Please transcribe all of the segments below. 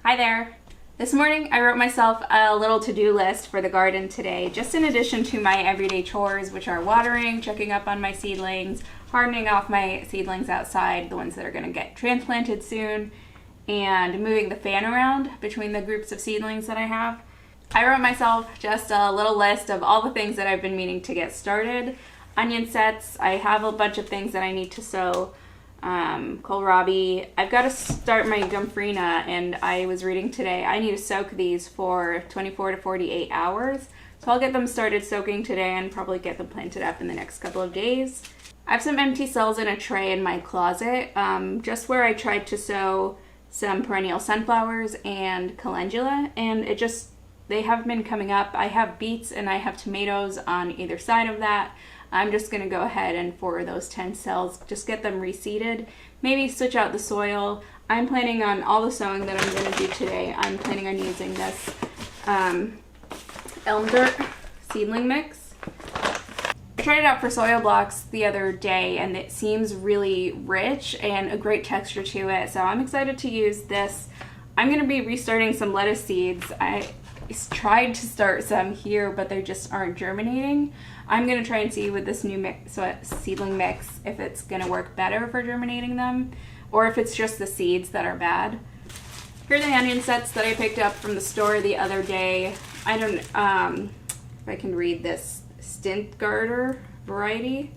Hi there. This morning I wrote myself a little to-do list for the garden today, just in addition to my everyday chores, which are watering, checking up on my seedlings, hardening off my seedlings outside, the ones that are going to get transplanted soon, and moving the fan around between the groups of seedlings that I have. I wrote myself just a little list of all the things that I've been meaning to get started. Onion sets, I have a bunch of things that I need to sow. Kohlrabi. I've got to start my Gomphrena, and I was reading today I need to soak these for 24 to 48 hours. So I'll get them started soaking today and probably get them planted up in the next couple of days. I have some empty cells in a tray in my closet, just where I tried to sow some perennial sunflowers and calendula, and they haven't been coming up. I have beets and I have tomatoes on either side of that. I'm just going to go ahead and for those 10 cells, just get them reseeded. Maybe switch out the soil. I'm planning on all the sowing that I'm going to do today. I'm planning on using this elm dirt seedling mix. I tried it out for soil blocks the other day and it seems really rich and a great texture to it. So I'm excited to use this. I'm going to be restarting some lettuce seeds. I tried to start some here, but they just aren't germinating. I'm going to try and see with this new seedling mix if it's going to work better for germinating them or if it's just the seeds that are bad. Here are the onion sets that I picked up from the store the other day. I don't if I can read this. Stint variety,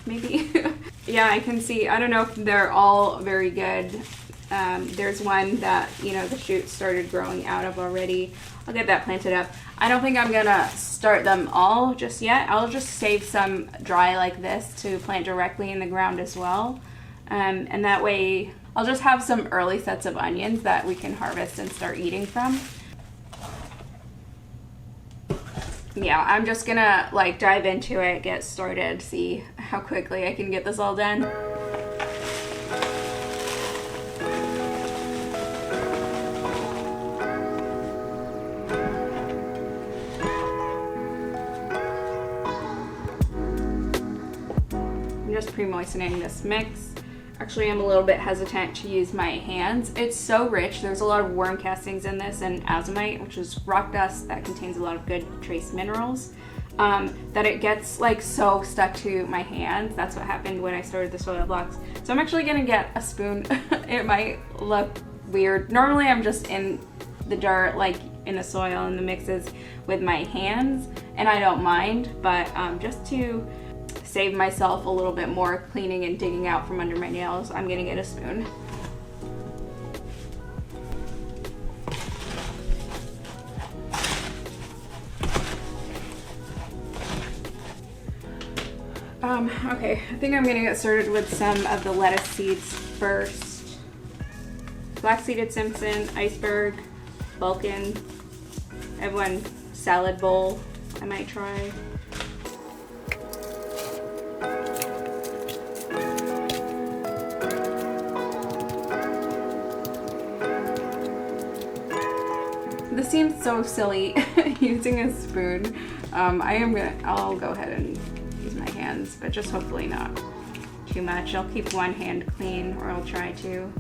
maybe. Yeah, I can see. I don't know if they're all very good. There's one that, the shoot started growing out of already. I'll get that planted up. I don't think I'm gonna start them all just yet. I'll just save some dry like this to plant directly in the ground as well. And that way I'll just have some early sets of onions that we can harvest and start eating from. Yeah, I'm just gonna dive into it, get started, see how quickly I can get this all done. I'm just pre-moistening this mix. Actually, I'm a little bit hesitant to use my hands. It's so rich. There's a lot of worm castings in this and azomite, which is rock dust that contains a lot of good trace minerals, that it gets so stuck to my hands. That's what happened when I started the soil blocks. So I'm actually gonna get a spoon. It might look weird. Normally I'm just in the dirt, in the soil and the mixes with my hands, and I don't mind, but just to save myself a little bit more cleaning and digging out from under my nails, I'm gonna get a spoon. Okay, I think I'm gonna get started with some of the lettuce seeds first. Black-seeded Simpson, iceberg, Vulcan. I have one salad bowl I might try. This seems so silly using a spoon. I'll go ahead and use my hands, but just hopefully not too much. I'll keep one hand clean, or I'll try to.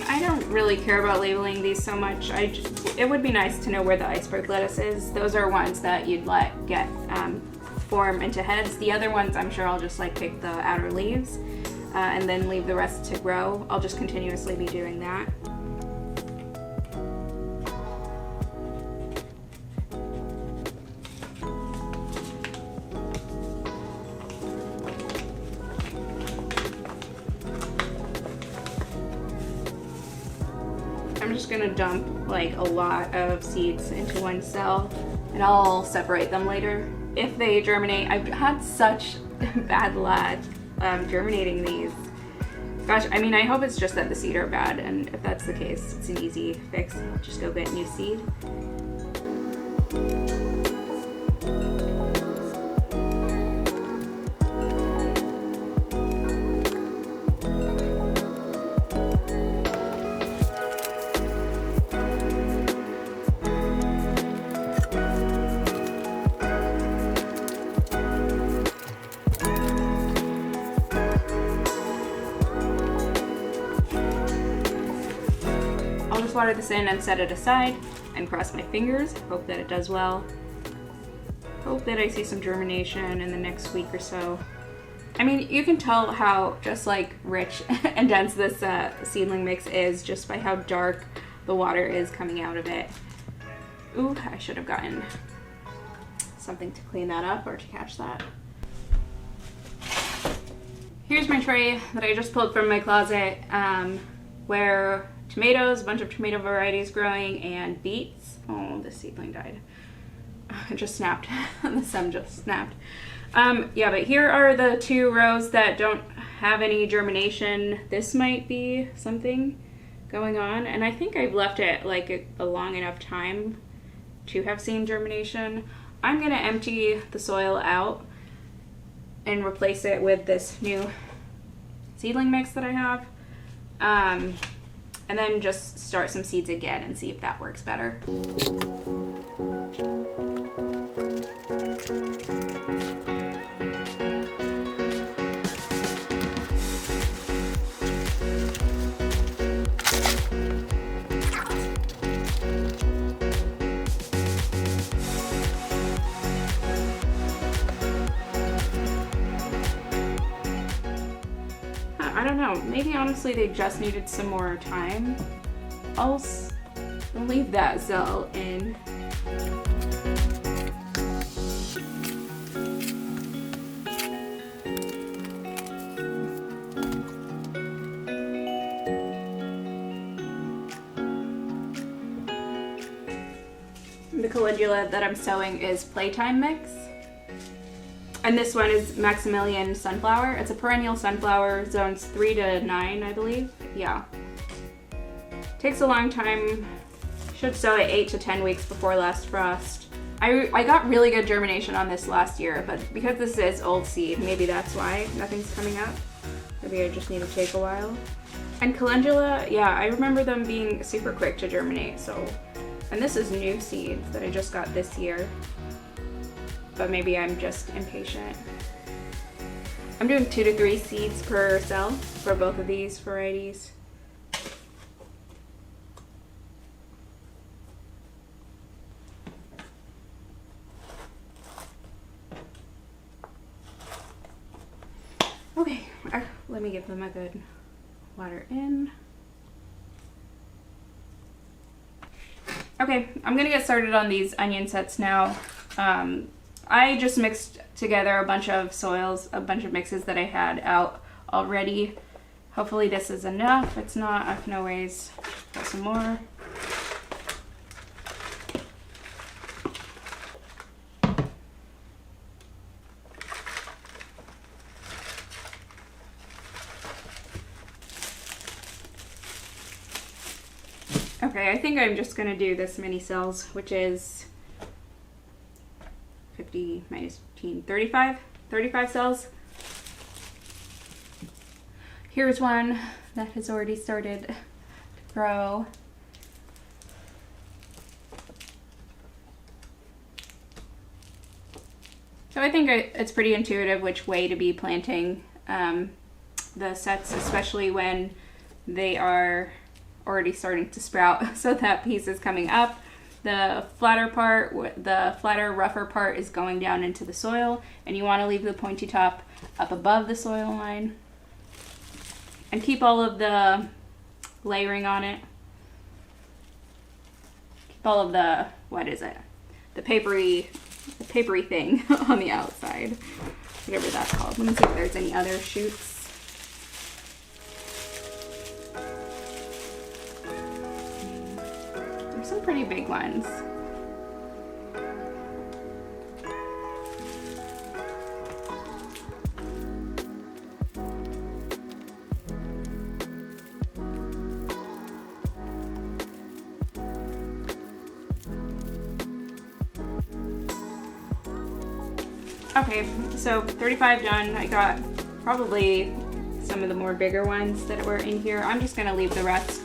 I don't really care about labeling these so much. It would be nice to know where the iceberg lettuce is. Those are ones that you'd let get form into heads. The other ones, I'm sure I'll just pick the outer leaves and then leave the rest to grow. I'll just continuously be doing that. I'm just gonna dump a lot of seeds into one cell and I'll separate them later. If they germinate, I've had such bad luck germinating these. Gosh, I hope it's just that the seed are bad, and if that's the case, it's an easy fix. Just go get new seed. I'll just water this in and set it aside and cross my fingers. Hope that it does well. Hope that I see some germination in the next week or so. I mean, you can tell how just like rich and dense this seedling mix is just by how dark the water is coming out of it. Ooh, I should have gotten something to clean that up or to catch that. Here's my tray that I just pulled from my closet where tomatoes, a bunch of tomato varieties growing, and beets. Oh, this seedling died. It just snapped. The stem just snapped. Yeah, but here are the 2 rows that don't have any germination. This might be something going on, and I think I've left it like a long enough time to have seen germination. I'm gonna empty the soil out and replace it with this new seedling mix that I have. And then just start some seeds again and see if that works better. I don't know, maybe honestly they just needed some more time. I'll leave that cell in. The calendula that I'm sowing is Playtime Mix. And this one is Maximilian Sunflower. It's a perennial sunflower, zones 3 to 9, I believe. Yeah. Takes a long time. Should sow it 8 to 10 weeks before last frost. I got really good germination on this last year, but because this is old seed, maybe that's why nothing's coming up. Maybe I just need to take a while. And calendula, yeah, I remember them being super quick to germinate, so. And this is new seeds that I just got this year. But maybe I'm just impatient. I'm doing 2 to 3 seeds per cell for both of these varieties. Okay, let me give them a good water in. Okay, I'm gonna get started on these onion sets now. I just mixed together a bunch of soils, a bunch of mixes that I had out already. Hopefully this is enough. If it's not, I can always put some more. Okay, I think I'm just gonna do this mini cells, which is 50 minus 15, 35 cells. Here's one that has already started to grow. So I think it's pretty intuitive which way to be planting the sets, especially when they are already starting to sprout. So that piece is coming up. The flatter part, the flatter, rougher part is going down into the soil, and you want to leave the pointy top up above the soil line. And keep all of the layering on it. Keep all of the, what is it? The papery thing on the outside. Whatever that's called. Let me see if there's any other shoots. There's some pretty big ones. Okay, so 35 done. I got probably some of the more bigger ones that were in here. I'm just gonna leave the rest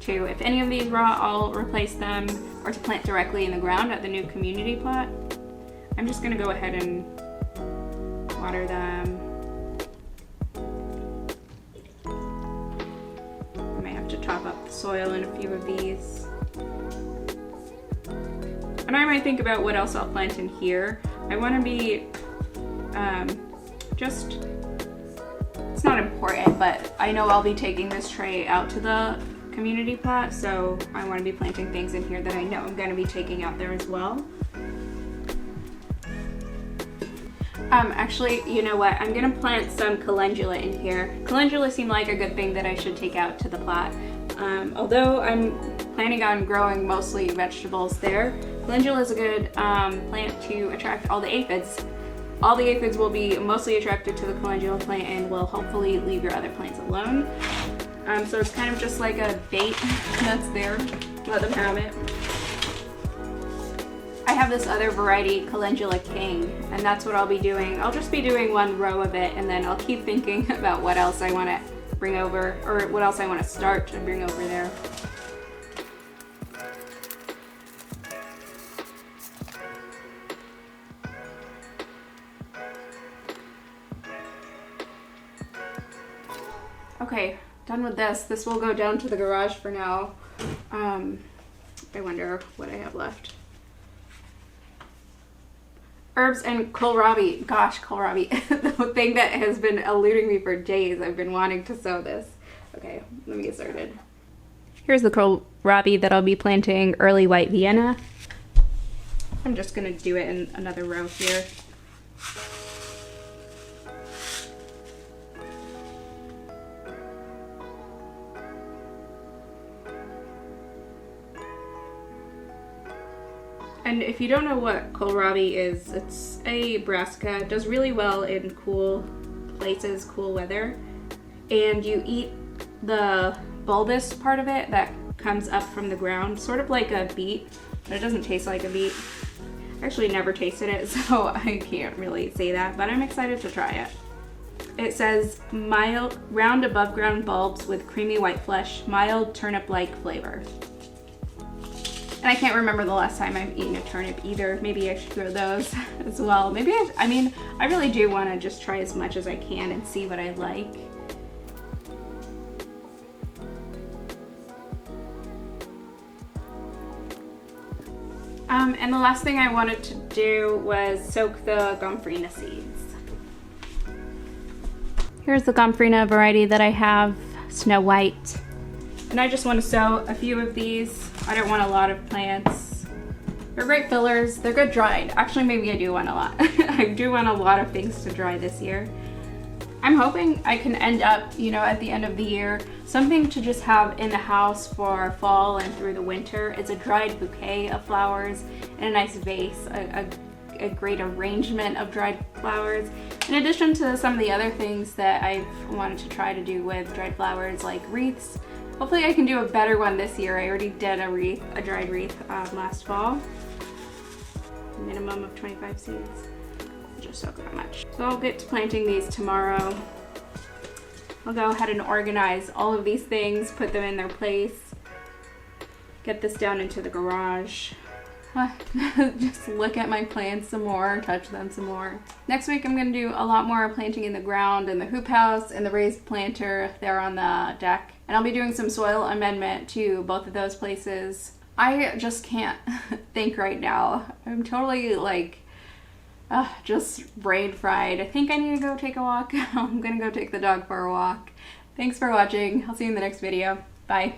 to, if any of these raw, I'll replace them, or to plant directly in the ground at the new community plot. I'm just gonna go ahead and water them. I may have to top up the soil in a few of these. And I might think about what else I'll plant in here. I want to be it's not important, but I know I'll be taking this tray out to the community plot, so I want to be planting things in here that I know I'm going to be taking out there as well. Actually, you know what? I'm going to plant some calendula in here. Calendula seem like a good thing that I should take out to the plot. Although I'm planning on growing mostly vegetables there, calendula is a good plant to attract all the aphids. All the aphids will be mostly attracted to the calendula plant and will hopefully leave your other plants alone. So it's kind of just like a bait that's there. Let them have it. I have this other variety, Calendula King, and that's what I'll be doing. I'll just be doing one row of it, and then I'll keep thinking about what else I want to bring over, or what else I want to start to bring over there. Okay, done with this. This will go down to the garage for now. I wonder what I have left. Herbs and kohlrabi. Gosh, kohlrabi. The thing that has been eluding me for days. I've been wanting to sow this. Okay, let me get started. Here's the kohlrabi that I'll be planting, early white Vienna. I'm just gonna do it in another row here. And if you don't know what kohlrabi is, it's a brassica. It does really well in cool places, cool weather. And you eat the bulbous part of it that comes up from the ground, sort of like a beet, but it doesn't taste like a beet. I actually never tasted it, so I can't really say that, but I'm excited to try it. It says mild, round above ground bulbs with creamy white flesh, mild turnip-like flavor. And I can't remember the last time I've eaten a turnip either. Maybe I should grow those as well. Maybe I really do want to just try as much as I can and see what I like. And the last thing I wanted to do was soak the gomphrena seeds. Here's the gomphrena variety that I have, Snow White. And I just want to sow a few of these. I don't want a lot of plants. They're great fillers. They're good dried. Actually, maybe I do want a lot. I do want a lot of things to dry this year. I'm hoping I can end up, at the end of the year, something to just have in the house for fall and through the winter. It's a dried bouquet of flowers in a nice vase, a great arrangement of dried flowers. In addition to some of the other things that I've wanted to try to do with dried flowers, like wreaths. Hopefully I can do a better one this year. I already did a dried wreath last fall. Minimum of 25 seeds. Just soak that much. So I'll get to planting these tomorrow. I'll go ahead and organize all of these things, put them in their place, get this down into the garage. Just look at my plants some more, touch them some more. Next week I'm going to do a lot more planting in the ground in the hoop house and the raised planter there on the deck. And I'll be doing some soil amendment to both of those places. I just can't think right now. I'm totally just brain fried. I think I need to go take a walk. I'm gonna go take the dog for a walk. Thanks for watching. I'll see you in the next video. Bye.